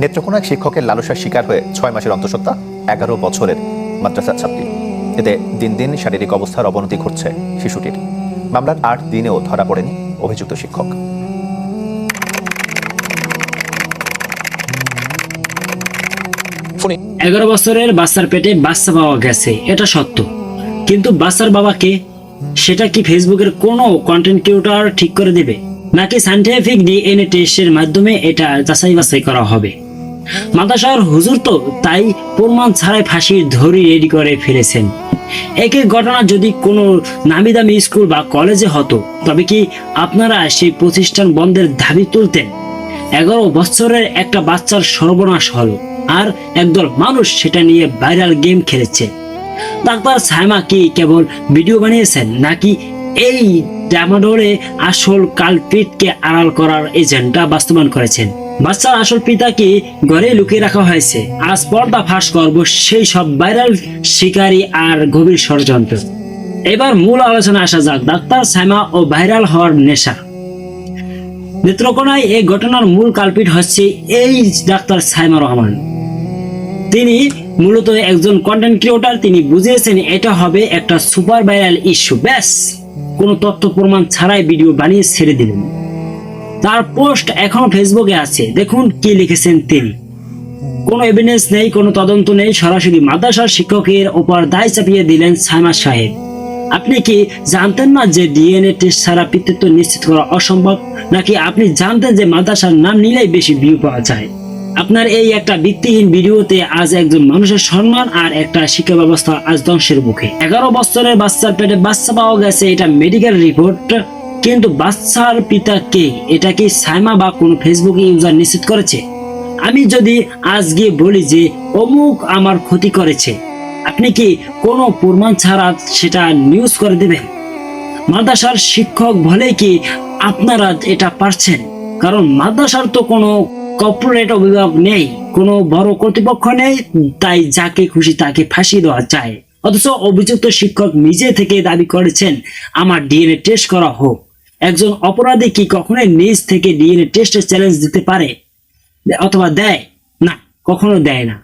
নেত্রকোনা এক শিক্ষকের লালসার শিকার হয়ে 6 মাসের অন্তঃসত্ত্বা 11 বছরের মাদ্রাসার ছাত্রী। এতে দিন দিন শারীরিক অবস্থার অবনতি ঘটছে শিশুটির। মামলার 8 দিনেও ধরা পড়েনি অভিযুক্ত শিক্ষক। 11 বছরের বাচ্চার পেটে বাচ্চা পাওয়া গেছে, এটা সত্য, কিন্তু বাচ্চার বাবাকে সেটা কি ফেসবুকের কোনো কন্টেন্ট ক্রিয়েটর ঠিক করে দেবে, নাকি সায়েন্টিফিক ডিএনএ টেস্টের মাধ্যমে এটা যাচাই বাছাই করা হবে? মাদ্রাসার হুজুর তো তাই প্রমাণ ছাড়াই ফাঁসির ধরি রেডি করে ফেলেছেন। একই ঘটনা যদি কোনো নামি দামি স্কুল বা কলেজে হতো, তবে কি আপনারা সেই প্রতিষ্ঠান বন্ধের দাবি তুলতেন? 11 বছরের একটা বাচ্চার সর্বনাশ হলো, আর একদল মানুষ সেটা নিয়ে ভাইরাল গেম খেলেছে। ডাক্তার সাইমা কি কেবল ভিডিও বানিয়েছেন, নাকি এই ডামাডোরে আসল কালপিটকে আড়াল করার এজেন্ডা বাস্তবায়ন করেছেন? বাচ্চার আসল পিতাকে ঘরে লুকিয়ে রাখা হয়েছে। আজ পর্দা ফাঁস করব সেই সব ভাইরাল শিকারী আর গভীর ষড়যন্ত্র। এবার মূল আলোচনা আসা যাক, ডাক্তার সাইমা ও ভাইরাল হওয়ার নেশা। নেত্রকোনায় এই ঘটনার মূল কালপিট হচ্ছে এই ডাক্তার সাইমা রহমান। তিনি মূলত একজন কন্টেন্ট ক্রিয়েটর। তিনি বুঝিয়েছেন এটা হবে একটা সুপার ভাইরাল ইস্যু, ব্যাস কোনো তথ্য প্রমাণ ছাড়াই ভিডিও বানিয়ে ছেড়ে দিলেন। তার পোস্ট এখনো ফেসবুকে আছে, দেখুন কি লিখেছেন তিনি। কোনো এভিডেন্স নেই, কোনো তদন্ত নেই, সরাসরি মাদ্রাসার শিক্ষকের ওপর দায় চাপিয়ে দিলেন সাইমা সাহেব। আপনি কি জানতেন না যে ডিএনএ টেস্ট ছাড়া পিতৃত্ব নিশ্চিত করা অসম্ভব? নাকি আপনি জানতেন যে মাদ্রাসার নাম নিলেই বেশি ভিউ পাওয়া যায়? আপনার এই একটা ভিত্তিহীন ভিডিওতে আজ একজন মানুষের সম্মান আর একটা শিক্ষা ব্যবস্থা আজ ধ্বংসের মুখে। 11 বছরের বাচ্চার পেটে বাচ্চা পাওয়া গেছে, এটা মেডিকেল রিপোর্ট, কিন্তু বাচ্চার পিতা কে? এটা কি সাইমা বা কোনো ফেসবুক ইউজার নিশ্চিত করেছে? আমি যদি আজ গিয়ে বলি যে অমুক আমার ক্ষতি করেছে, আপনি কি কোনো প্রমাণ ছাড়া সেটা নিউজ করে দেবেন? মাদ্রাসার শিক্ষক বলে কি আপনারা এটা পারছেন? কারণ মাদ্রাসার তো কোনো কর্পোরেট অভিভাবক নেই, কোনো বড় কর্তৃপক্ষ নেই, তাই যাকে খুশি তাকে ফাঁসি দেওয়া যায়। অথচ অভিযুক্ত শিক্ষক নিজে থেকে দাবি করেছেন আমার ডিএনএ টেস্ট করা হোক। একজন অপরাধী কি কখনোই নিজ থেকে ডিএনএ টেস্টের চ্যালেঞ্জ দিতে পারে অথবা দেয়? না, কখনো দেয় না।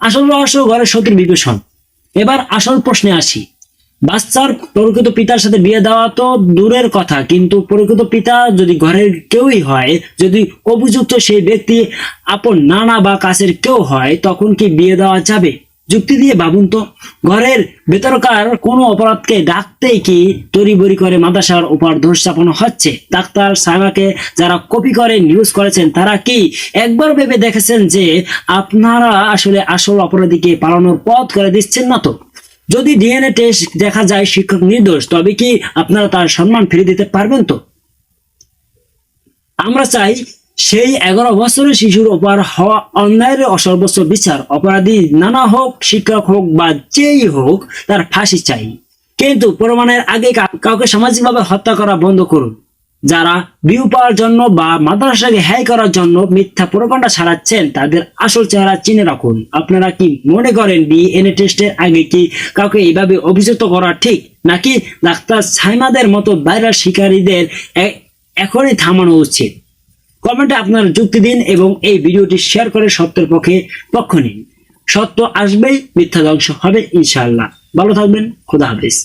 আসল রহস্য ঘরের শত্রু বিভীষণ। এবার আসল প্রশ্নে আসি। বাচ্চার প্রকৃত পিতার সাথে বিয়ে দেওয়া তো দূরের কথা, কিন্তু প্রকৃত পিতা যদি ঘরের কেউই হয়, যদি অভিযুক্ত সেই ব্যক্তি আপন নানা বা কাছের কেউ হয়, তখন কি বিয়ে দেওয়া যাবে? যুক্তি দিয়ে ভাবুন তো। ঘরের ভেতরকার কোনো অপরাধকে ডাকতেই কি তড়িবড়ি করে মাদ্রাসার উপর দোষ চাপানো হচ্ছে? ডাক্তার সাইমাকে যারা কপি করে নিউজ করেছেন, তারা কি একবার ভেবে দেখেছেন যে আপনারা আসলে আসল অপরাধীকে পালানোর পথ করে দিচ্ছেন না তো? যদি ডিএনএ টেস্ট দেখা যায় শিক্ষক নির্দোষ, তবে কি আপনারা তার সম্মান ফিরে দিতে পারবেন তো? আমরা চাই সেই 11 বছরের শিশুর উপর হওয়া অন্যায়ের সর্বোচ্চ বিচার। অপরাধী নানা হোক, শিক্ষক হোক বা যেই হোক, তার ফাঁসি চাই। কিন্তু প্রমাণের আগে কাউকে সামাজিকভাবে হত্যা করা বন্ধ করুন। যারা ভিউ পাওয়ার জন্য বা মাদ্রাসাকে হ্যায় করার জন্য মিথ্যা প্রোপাগান্ডা ছড়াচ্ছেন, তাদের আসল চেহারা চিনে রাখুন। আপনারা কি মনে করেন ডিএনএ টেস্টের আগে কি কাউকে এইভাবে অভিযুক্ত করা ঠিক, নাকি ডাক্তার সাইমাদের মতো ভাইরাল শিকারীদের এখনই থামানো উচিত? কমেন্টে আপনার যুক্তি দিন এবং এই ভিডিওটি শেয়ার করে সত্যের পক্ষ নিন। সত্য আসবেই, মিথ্যা ধ্বংস হবে ইনশাআল্লাহ। ভালো থাকবেন, খোদা হাফেজ।